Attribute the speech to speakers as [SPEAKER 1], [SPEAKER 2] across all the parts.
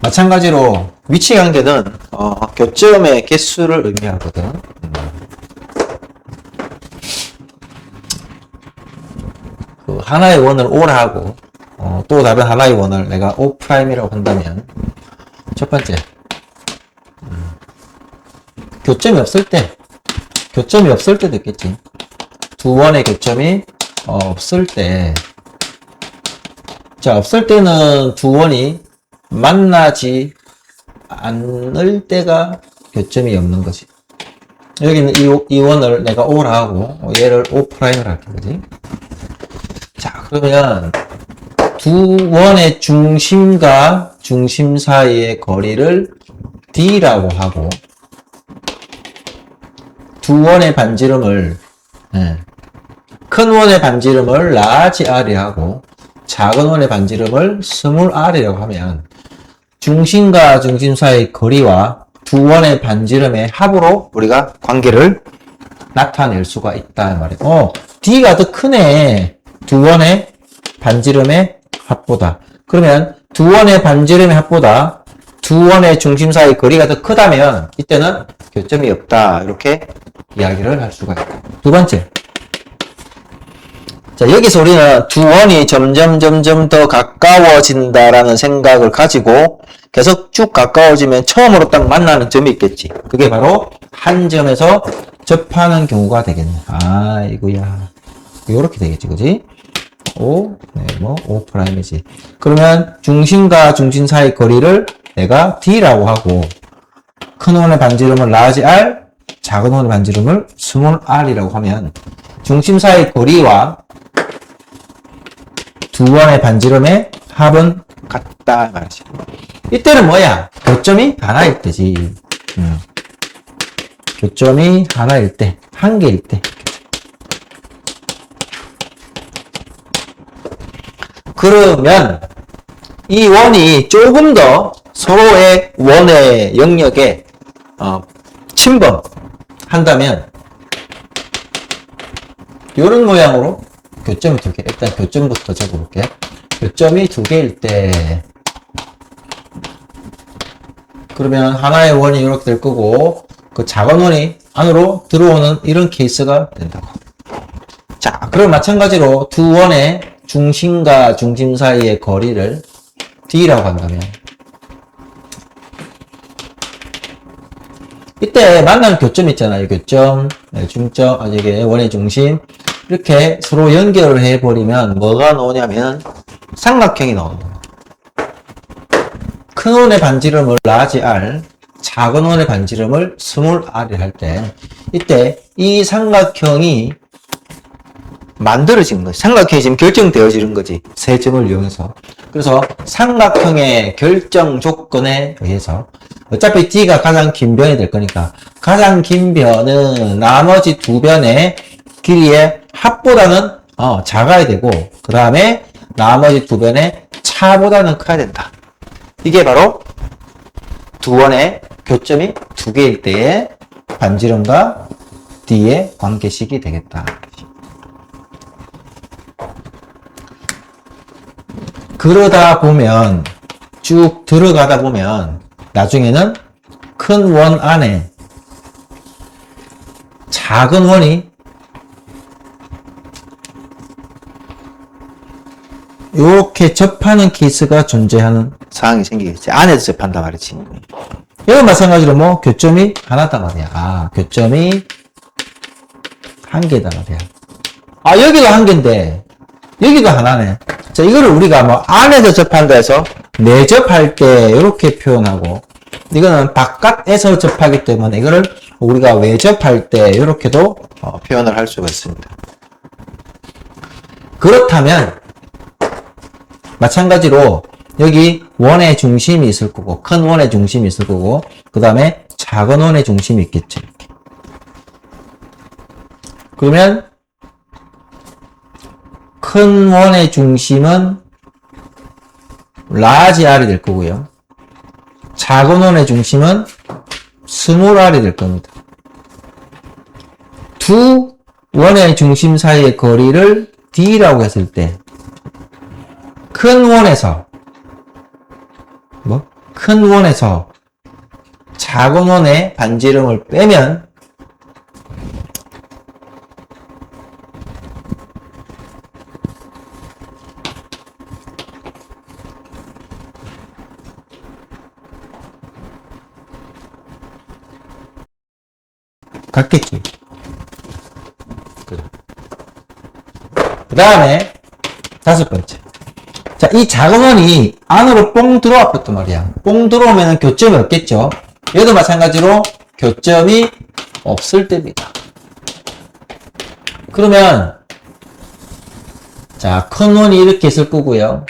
[SPEAKER 1] 마찬가지로 위치 관계는 교점의 개수를 의미하거든. 그 하나의 원을 O라 하고 또 다른 하나의 원을 내가 O'이라고 한다면 첫 번째 교점이 없을 때도 있겠지. 두 원의 교점이 없을 때, 자, 없을 때는 두 원이 만나지 않을 때가 교점이 없는 거지. 여기는 이 원을 내가 O라 하고 얘를 O'를 할게, 그지? 자, 그러면 두 원의 중심과 중심 사이의 거리를 D라고 하고 두 원의 반지름을 큰 원의 반지름을 large R이 하고 작은 원의 반지름을 small r이라고 하면 중심과 중심 사이의 거리와 두 원의 반지름의 합으로 우리가 관계를 나타낼 수가 있다 말이에요. D가 더 크네. 두 원의 반지름의 합보다. 그러면 두 원의 반지름의 합보다 두 원의 중심 사이의 거리가 더 크다면 이때는 교점이 없다. 이렇게 이야기를 할 수가 있다. 두 번째. 자, 여기서 우리는 두 원이 점점 더 가까워진다라는 생각을 가지고 계속 쭉 가까워지면 처음으로 딱 만나는 점이 있겠지. 그게 바로 한 점에서 접하는 경우가 되겠네. 이거야. 요렇게 되겠지, 그지? O''이지. 그러면 중심과 중심 사이 거리를 내가 D라고 하고, 큰 원의 반지름을 large R, 작은 원의 반지름을 small r이라고 하면, 중심 사이 거리와 두 원의 반지름의 합은 같다 말이지. 이때는 뭐야? 교점이 하나일 때지. 교점이 하나일 때, 한 개일 때. 그러면 이 원이 조금 더 서로의 원의 영역에 침범한다면 이런 모양으로 교점이 두 개. 일단 교점부터 적어볼게. 교점이 두 개일 때 그러면 하나의 원이 이렇게 될 거고 그 작은 원이 안으로 들어오는 이런 케이스가 된다고. 자, 그럼 마찬가지로 두 원의 중심과 중심 사이의 거리를 D라고 한다면 이때 만나는 교점 있잖아요. 교점, 중점, 이게 원의 중심 이렇게 서로 연결을 해버리면 뭐가 나오냐면 삼각형이 나온다. 큰 원의 반지름을 large R, 작은 원의 반지름을 small R이 할 때 이때 이 삼각형이 만들어진 거지. 삼각형이 지금 결정되어지는 거지. 세 점을 이용해서. 그래서 삼각형의 결정 조건에 의해서 어차피 D가 가장 긴 변이 될 거니까 가장 긴 변은 나머지 두 변의 길이의 합보다는 작아야 되고 그 다음에 나머지 두 변의 차보다는 커야 된다. 이게 바로 두 원의 교점이 두 개일 때의 반지름과 D의 관계식이 되겠다. 그러다 보면 쭉 들어가다 보면 나중에는 큰 원 안에 작은 원이 이렇게 접하는 케이스가 존재하는 상황이 생기겠지. 안에서 접한다 말이지. 이건 마찬가지로 뭐 교점이 하나다 말이야. 교점이 한 개다 말이야. 여기도 한 개인데 여기도 하나네. 자, 이거를 우리가 뭐 안에서 접한다 해서 내접할 때 이렇게 표현하고 이거는 바깥에서 접하기 때문에 이거를 우리가 외접할 때 이렇게도 표현을 할 수가 있습니다. 그렇다면 마찬가지로 여기 원의 중심이 있을 거고 큰 원의 중심이 있을 거고 그 다음에 작은 원의 중심이 있겠죠. 이렇게. 그러면 큰 원의 중심은 large R이 될 거고요. 작은 원의 중심은 small R이 될 겁니다. 두 원의 중심 사이의 거리를 D라고 했을 때 큰 원에서 큰 원에서 작은 원의 반지름을 빼면 같겠지. 그 다음에 다섯 번째. 자, 이 작은 원이 안으로 뽕 들어왔단 말이야. 뽕 들어오면 교점이 없겠죠. 얘도 마찬가지로 교점이 없을 때입니다. 그러면 자, 큰 원이 이렇게 있을 거고요.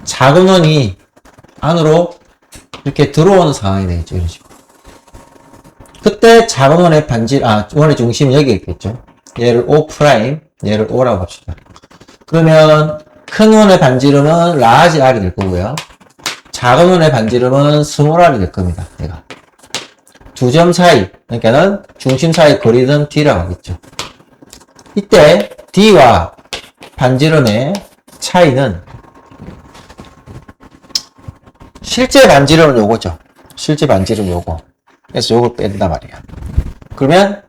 [SPEAKER 1] 작은 원이 안으로 이렇게 들어오는 상황이 되겠죠. 이런 식으로. 그때 작은 원의 원의 중심은 여기 있겠죠. 얘를 O', 얘를 O라고 합시다. 그러면 큰 원의 반지름은 라지 R이 될 거고요. 작은 원의 반지름은 스몰 R이 될 겁니다. 얘가. 두 점 사이, 그러니까는 중심 사이 거리는 D라고 하겠죠. 이때 D와 반지름의 차이는 실제 반지름은 요거죠. 실제 반지름 요거. 그래서 요걸 뺀단 말이야. 그러면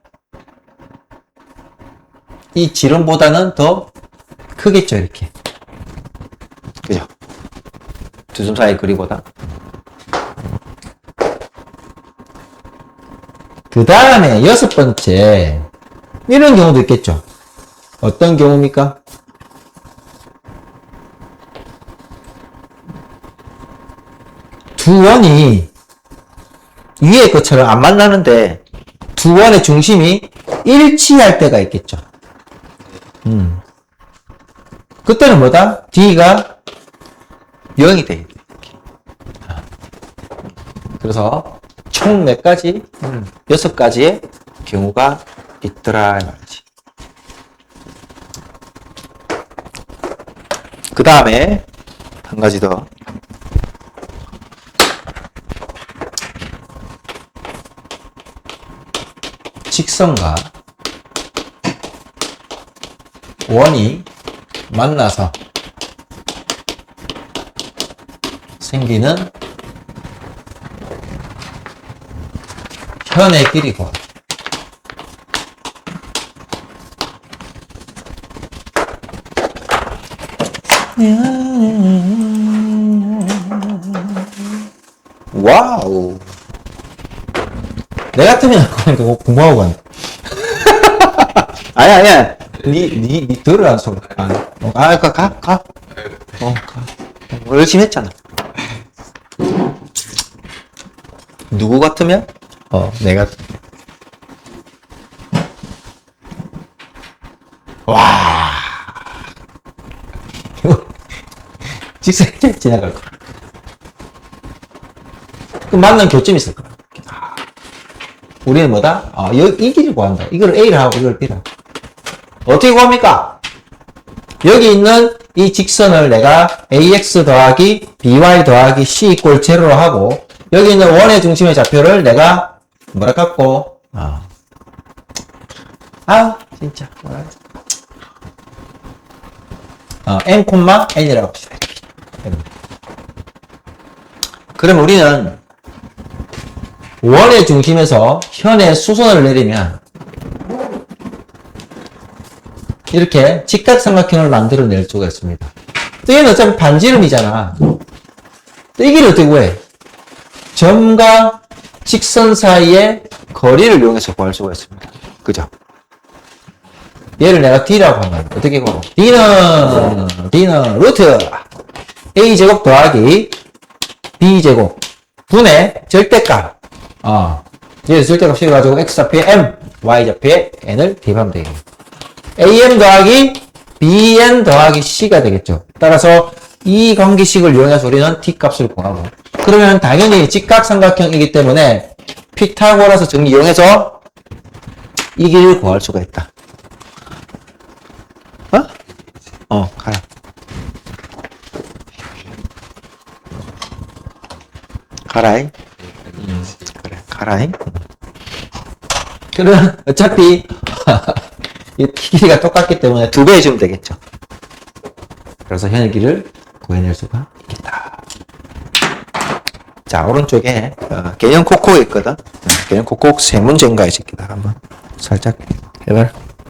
[SPEAKER 1] 이 지름보다는 더 크겠죠, 이렇게. 그죠? 두 점 사이 거리보다. 그 다음에 여섯 번째. 이런 경우도 있겠죠. 어떤 경우입니까? 두 원이 위에 것처럼 안 만나는데 두 원의 중심이 일치할 때가 있겠죠. 그때는 뭐다? D가 0이 돼. 그래서 총 몇 가지? 6가지의 경우가 있더라 이 말이지. 그 다음에 한 가지 더. 직선과 원이 만나서 생기는 현의 길이고 와우. 내 같으면 그거 공부하고 간다. 아니야. 니 들으라는 소리. 가. 열심히 했잖아. 누구 같으면? 내가. 와. 직선이 지나갈 거야. 그럼 맞는 교점이 있을 거야. 우리는 뭐다? 이 길을 구한다. 이걸 A를 하고 이걸 B를 하고. 어떻게 구합니까? 여기 있는 이 직선을 내가 AX 더하기 BY 더하기 C 이꼴 제로로 하고 여기 있는 원의 중심의 좌표를 내가 뭐라 갖고 진짜 M, N이라고 합시다. 그럼 우리는 원의 중심에서 현의 수선을 내리면 이렇게 직각삼각형을 만들어낼 수가 있습니다. 또 얘는 어차피 반지름이잖아. 또 이 길을 어떻게 구해? 점과 직선 사이의 거리를 이용해서 구할 수가 있습니다. 그죠? 얘를 내가 D라고 하면 어떻게 구하고? D는 루트 A제곱 더하기 B제곱 분의 절대값. 얘 절대값 씌워가지고 X좌표에 M, Y좌표에 N을 대입하면 되겠네. AM 더하기 BN 더하기 C가 되겠죠. 따라서 이 관계식을 이용해서 우리는 T 값을 구하고 그러면 당연히 직각삼각형이기 때문에 피타고라스 정리 이용해서 이 길을 구할 수가 있다. 가라. 가라잉. 그래, 가라잉. 그럼 어차피 이 길이가 똑같기 때문에 2배 해주면 되겠죠. 그래서 현의 길을 구해낼 수가 있겠다. 자, 오른쪽에 개념 콕콕 있거든. 개념 콕콕 세 문제인가 이 새끼다. 한번 살짝 해봐라.